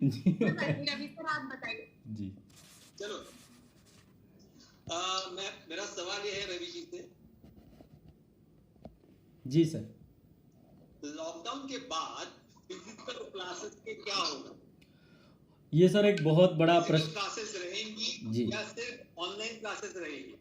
मैं बैठी अभी, सर आप बताइए। जी। चलो, मेरा सवाल ये है रवि जी से, जी सर। लॉकडाउन के बाद फिजिकल क्लासेस के क्या होगा? ये सर एक बहुत बड़ा फिजिकल प्रश्न। क्लासेस रहेंगी जी या सिर्फ ऑनलाइन क्लासेस रहेंगी?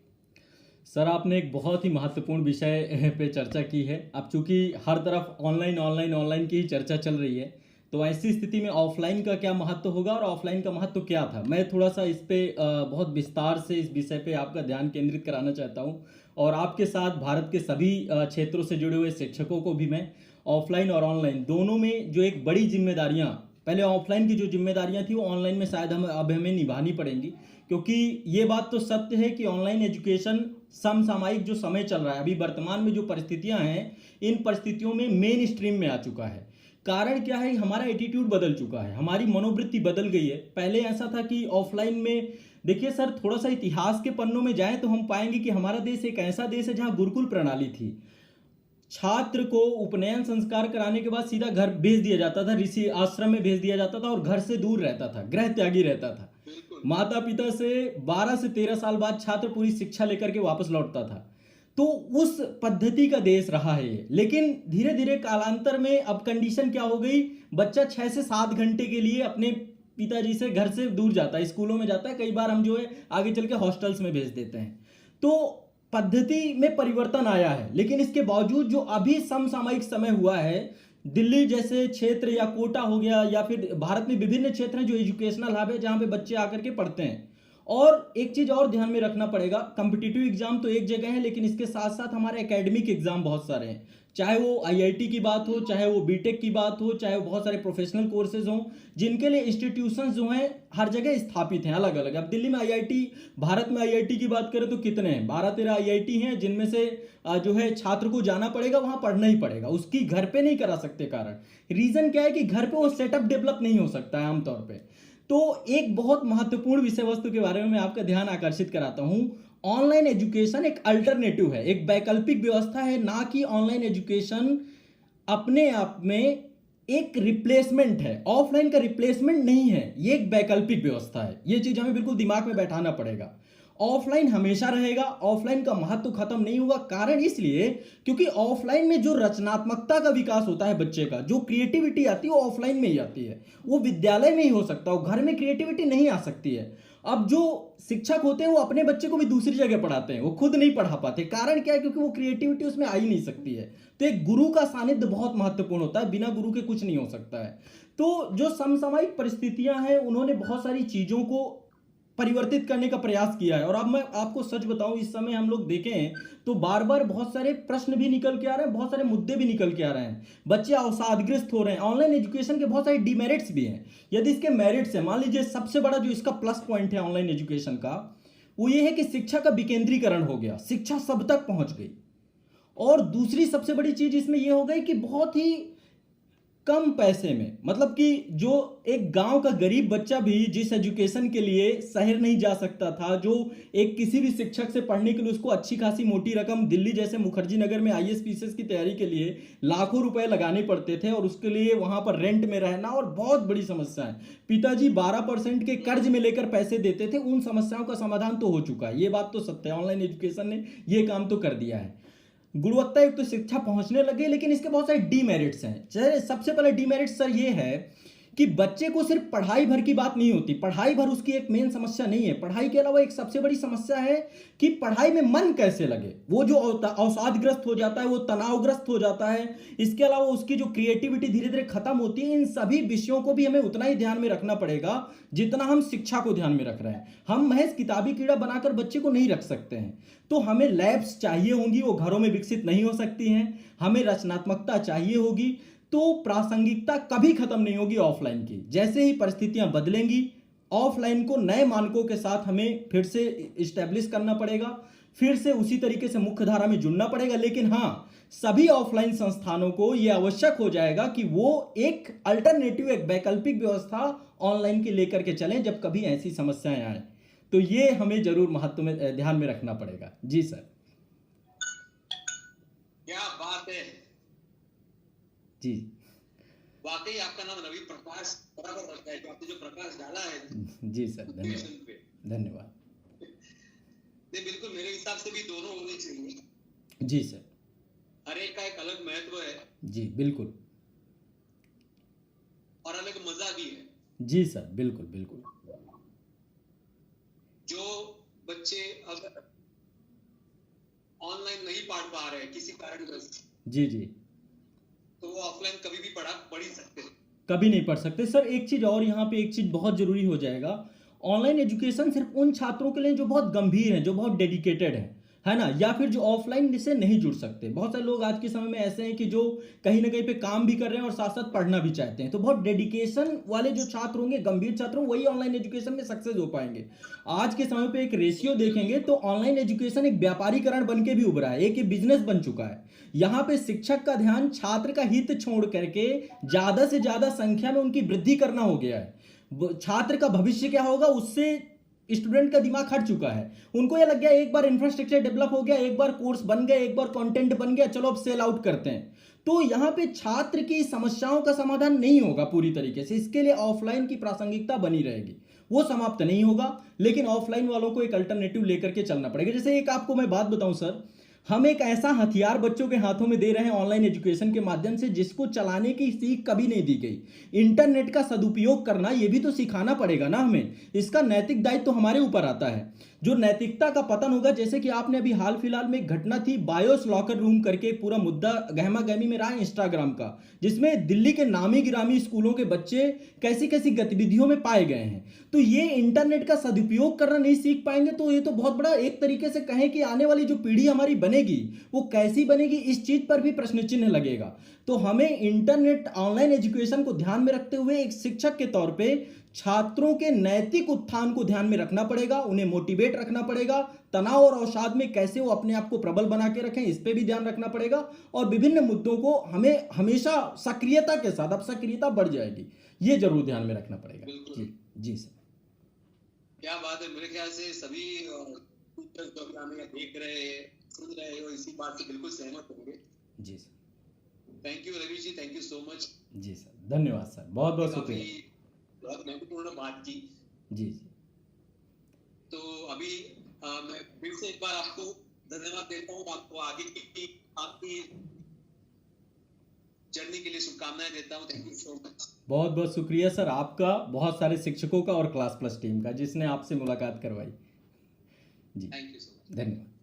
सर, आपने एक बहुत ही महत्वपूर्ण विषय पे चर्चा की है। अब चूंकि हर तरफ ऑनलाइन ऑनलाइन ऑनलाइन की ही चर्चा चल रही है, तो ऐसी स्थिति में ऑफलाइन का क्या महत्व होगा और ऑफलाइन का महत्व क्या था, मैं थोड़ा सा इस पे बहुत विस्तार से इस विषय पे आपका ध्यान केंद्रित कराना चाहता हूँ। और आपके साथ भारत के सभी क्षेत्रों से जुड़े हुए शिक्षकों को भी मैं ऑफलाइन और ऑनलाइन दोनों में जो एक बड़ी जिम्मेदारियाँ, पहले ऑफलाइन की जो जिम्मेदारियां थी वो ऑनलाइन में शायद हम अब हमें निभानी पड़ेंगी। क्योंकि ये बात तो सत्य है कि ऑनलाइन एजुकेशन समसामयिक जो समय चल रहा है, अभी वर्तमान में जो परिस्थितियां हैं, इन परिस्थितियों में मेन स्ट्रीम में आ चुका है। कारण क्या है, हमारा एटीट्यूड बदल चुका है, हमारी मनोवृत्ति बदल गई है। पहले ऐसा था कि ऑफलाइन में, देखिए सर, थोड़ा सा इतिहास के पन्नों में जाएं तो हम पाएंगे कि हमारा देश एक ऐसा देश है जहां गुरुकुल प्रणाली थी। छात्र को उपनयन संस्कार कराने के बाद सीधा घर भेज दिया जाता था, ऋषि आश्रम में भेज दिया जाता था और घर से दूर रहता था, गृह त्यागी रहता था। बिल्कुल। माता पिता से 12 से 13 साल बाद छात्र पूरी शिक्षा लेकर के वापस लौटता था। तो उस पद्धति का देश रहा है ये। लेकिन धीरे धीरे कालांतर में अब कंडीशन क्या हो गई, बच्चा 6 से 7 घंटे के लिए अपने पिताजी से घर से दूर जाता है, स्कूलों में जाता है, कई बार हम जो है आगे चल के हॉस्टल्स में भेज देते हैं। तो पद्धति में परिवर्तन आया है, लेकिन इसके बावजूद जो अभी समसामयिक समय हुआ है, दिल्ली जैसे क्षेत्र या कोटा हो गया, या फिर भारत में विभिन्न क्षेत्र हैं जो एजुकेशनल हब है जहां पे बच्चे आकर के पढ़ते हैं। और एक चीज और ध्यान में रखना पड़ेगा, कॉम्पिटिटिव एग्जाम तो एक जगह है, लेकिन इसके साथ साथ हमारे एकेडमिक एग्जाम बहुत सारे हैं। चाहे वो आईआईटी की बात हो, चाहे वो बीटेक की बात हो, चाहे वो बहुत सारे प्रोफेशनल कोर्सेज हों, जिनके लिए इंस्टीट्यूशंस जो हैं हर जगह स्थापित हैं अलग अलग। अब दिल्ली में आईआईटी, भारत में आईआईटी की बात करें तो कितने हैं, 12-13 आईआईटी हैं, जिनमें से जो है छात्र को जाना पड़ेगा, वहां पढ़ना ही पड़ेगा, उसकी घर पे नहीं करा सकते। कारण रीजन क्या है कि घर पे वो सेटअप डेवलप नहीं हो सकता है आमतौर पे। तो एक बहुत महत्वपूर्ण विषय वस्तु के बारे में मैं आपका ध्यान आकर्षित कराता हूं। ऑनलाइन एजुकेशन एक अल्टरनेटिव है, एक वैकल्पिक व्यवस्था है, ना कि ऑनलाइन एजुकेशन अपने आप में एक रिप्लेसमेंट है। ऑफलाइन का रिप्लेसमेंट नहीं है, ये एक वैकल्पिक व्यवस्था है। ये चीज हमें बिल्कुल दिमाग में बैठाना पड़ेगा। ऑफलाइन हमेशा रहेगा, ऑफलाइन का महत्व खत्म नहीं होगा। कारण इसलिए क्योंकि ऑफलाइन में जो रचनात्मकता का विकास होता है बच्चे का, जो क्रिएटिविटी आती है वो ऑफलाइन में ही आती है। वो विद्यालय में ही हो सकता है, घर में क्रिएटिविटी नहीं आ सकती है। अब जो शिक्षक होते हैं वो अपने बच्चे को भी दूसरी जगह पढ़ाते हैं, वो खुद नहीं पढ़ा पाते। कारण क्या है, क्योंकि वो क्रिएटिविटी उसमें आ ही नहीं सकती है। तो एक गुरु का सानिध्य बहुत महत्वपूर्ण होता है, बिना गुरु के कुछ नहीं हो सकता है। तो जो समसामयिक परिस्थितियां हैं, उन्होंने बहुत सारी चीजों को परिवर्तित करने का प्रयास किया है। और अब मैं आपको सच बताऊं, इस समय हम लोग देखें तो बार बार बहुत सारे प्रश्न भी निकल के आ रहे हैं, बहुत सारे मुद्दे भी निकल के आ रहे हैं, बच्चे अवसादग्रस्त हो रहे हैं। ऑनलाइन एजुकेशन के बहुत सारे डिमेरिट्स भी हैं। यदि इसके मेरिट्स हैं, मान लीजिए सबसे बड़ा जो इसका प्लस पॉइंट है ऑनलाइन एजुकेशन का, वो ये है कि शिक्षा का विकेंद्रीकरण हो गया, शिक्षा सब तक पहुंच गई। और दूसरी सबसे बड़ी चीज इसमें यह हो गई कि बहुत ही कम पैसे में, मतलब कि जो एक गांव का गरीब बच्चा भी जिस एजुकेशन के लिए शहर नहीं जा सकता था, जो एक किसी भी शिक्षक से पढ़ने के लिए उसको अच्छी खासी मोटी रकम, दिल्ली जैसे मुखर्जी नगर में आईएएस पीसीएस की तैयारी के लिए लाखों रुपए लगाने पड़ते थे, और उसके लिए वहां पर रेंट में रहना और बहुत बड़ी समस्या है। पिताजी 12% के कर्ज में लेकर पैसे देते थे। उन समस्याओं का समाधान तो हो चुका है, ये बात तो सत्य है, ऑनलाइन एजुकेशन ने ये काम तो कर दिया है, गुणवत्ता युक्त तो शिक्षा पहुंचने लगे। लेकिन इसके बहुत सारे डीमेरिट्स हैं। सबसे पहले डीमेरिट सर ये है कि बच्चे को सिर्फ पढ़ाई भर की बात नहीं होती, पढ़ाई भर उसकी एक मेन समस्या नहीं है। पढ़ाई के अलावा एक सबसे बड़ी समस्या है कि पढ़ाई में मन कैसे लगे। वो जो अवसादग्रस्त हो जाता है, वो तनावग्रस्त हो जाता है। इसके अलावा उसकी जो क्रिएटिविटी धीरे धीरे खत्म होती है। इन सभी विषयों को भी हमें उतना ही ध्यान में रखना पड़ेगा जितना हम शिक्षा को ध्यान में रख रहे हैं। हम महज किताबी कीड़ा बनाकर बच्चे को नहीं रख सकते हैं। तो हमें लैब्स चाहिए होंगी, वो घरों में विकसित नहीं हो सकती हैं। हमें रचनात्मकता चाहिए होगी। तो प्रासंगिकता कभी खत्म नहीं होगी ऑफलाइन की। जैसे ही परिस्थितियां बदलेंगी, ऑफलाइन को नए मानकों के साथ हमें फिर से इस्टेब्लिश करना पड़ेगा, फिर से उसी तरीके से मुख्य धारा में जुड़ना पड़ेगा। लेकिन हाँ, सभी ऑफलाइन संस्थानों को यह आवश्यक हो जाएगा कि वो एक अल्टरनेटिव, एक वैकल्पिक व्यवस्था ऑनलाइन की लेकर के चलें जब कभी ऐसी समस्याएं आए। तो ये हमें जरूर महत्व में ध्यान में रखना पड़ेगा। जी सर। क्या बात है जी। वाकई आपका नाम रवि प्रकाश बराबर रखा है, आपने जो प्रकाश डाला है जी सर, धन्यवाद। एजुकेशन पे। धन्यवाद। नहीं, बिल्कुल मेरे हिसाब से भी दोनों होने चाहिए, जी सर। हर एक का एक अलग महत्व है जी बिल्कुल। और अलग मजा भी है। जी सर, बिल्कुल बिल्कुल। जो बच्चे अगर ऑनलाइन नहीं पढ़ पा रहे हैं किसी कारणवश, जी जी। तो वो ऑफलाइन कभी भी पढ़ ही सकते हैं। कभी नहीं पढ़ सकते सर। एक चीज़ और यहाँ पे, एक चीज़ बहुत ज़रूरी हो जाएगा, ऑनलाइन एजुकेशन सिर्फ उन छात्रों के लिए जो बहुत गंभीर हैं, जो बहुत डेडिकेटेड है ना, या फिर जो ऑफलाइन से नहीं जुड़ सकते। बहुत सारे लोग आज के समय में ऐसे हैं कि जो कहीं ना कहीं पे काम भी कर रहे हैं और साथ साथ पढ़ना भी चाहते हैं। तो बहुत डेडिकेशन वाले जो छात्र होंगे, गंभीर छात्र होंगे, वही ऑनलाइन एजुकेशन में सक्सेस हो पाएंगे। आज के समय पे एक रेशियो देखेंगे तो ऑनलाइन एजुकेशन एक व्यापारीकरण बन के भी उभरा है, एक बिजनेस बन चुका है। यहाँ पे शिक्षक का ध्यान छात्र का हित छोड़ करके ज्यादा से ज्यादा संख्या में उनकी वृद्धि करना हो गया है। छात्र का भविष्य क्या होगा उससे स्टूडेंट का दिमाग हट चुका है। उनको यह लग गया एक बार इंफ्रास्ट्रक्चर डेवलप हो गया, एक बार कोर्स बन गया, एक बार कंटेंट बन गया, चलो अब सेल आउट करते हैं। तो यहाँ पे छात्र की समस्याओं का समाधान नहीं होगा पूरी तरीके से। इसके लिए ऑफलाइन की प्रासंगिकता बनी रहेगी, वो समाप्त नहीं होगा, लेकिन ऑफलाइन वालों को एक अल्टरनेटिव लेकर के चलना पड़ेगा। जैसे एक आपको मैं बात बताऊं सर, हम एक ऐसा हथियार बच्चों के हाथों में दे रहे हैं ऑनलाइन एजुकेशन के माध्यम से जिसको चलाने की सीख कभी नहीं दी गई। इंटरनेट का सदुपयोग करना ये भी तो सिखाना पड़ेगा ना हमें। इसका नैतिक दायित्व तो हमारे ऊपर आता है। जो नैतिकता का पतन होगा, जैसे कि आपने अभी हाल फिलहाल में एक घटना थी बायोस लॉकर रूम करके, पूरा मुद्दा गहमा गहमी में रहा इंस्टाग्राम का, जिसमें दिल्ली के नामी गिरामी स्कूलों के बच्चे कैसी कैसी गतिविधियों में पाए गए हैं। तो ये इंटरनेट का सदुपयोग करना नहीं सीख पाएंगे तो ये तो बहुत बड़ा, एक तरीके से कहें कि आने वाली जो पीढ़ी हमारी बनेगी वो कैसी बनेगी, इस चीज पर भी प्रश्न चिन्ह लगेगा। तो हमें इंटरनेट ऑनलाइन एजुकेशन को ध्यान में रखते हुए एक शिक्षक के तौर पे छात्रों के नैतिक उत्थान को ध्यान में रखना पड़ेगा, उन्हें मोटिवेट रखना पड़ेगा, तनाव और अवसाद में कैसे वो अपने आप को प्रबल बना के रखें इस पे भी ध्यान रखना पड़ेगा, और विभिन्न मुद्दों को हमें हमेशा सक्रियता के साथ, अब सक्रियता बढ़ जाएगी, ये जरूर ध्यान में रखना पड़ेगा। जी जी सर, क्या बात है। मेरे ख्याल से सभी टीचर्स जो भी हमें देख रहे हैं, सुन रहे हो, इसी बात से बिल्कुल सहमत होंगे। जी sir. Thank you Ravi ji, thank you so much. जी सर, धन्यवाद सर, बहुत बहुत शुक्रिया। बहुत महत्वपूर्ण बात की। जी जी। तो अभी मैं फिर से एक बार आपको धन्यवाद देता हूँ, आपको आगे की आपकी जर्नी के लिए शुभकामनाएं देता हूँ। Thank you so much. बहुत बहुत शुक्रिया सर आपका, बहुत सारे शिक्षकों का और क्लास प्लस टीम का जिसने आपसे मुलाकात करवाई। जी थैंक यू सो मच। धन्यवाद।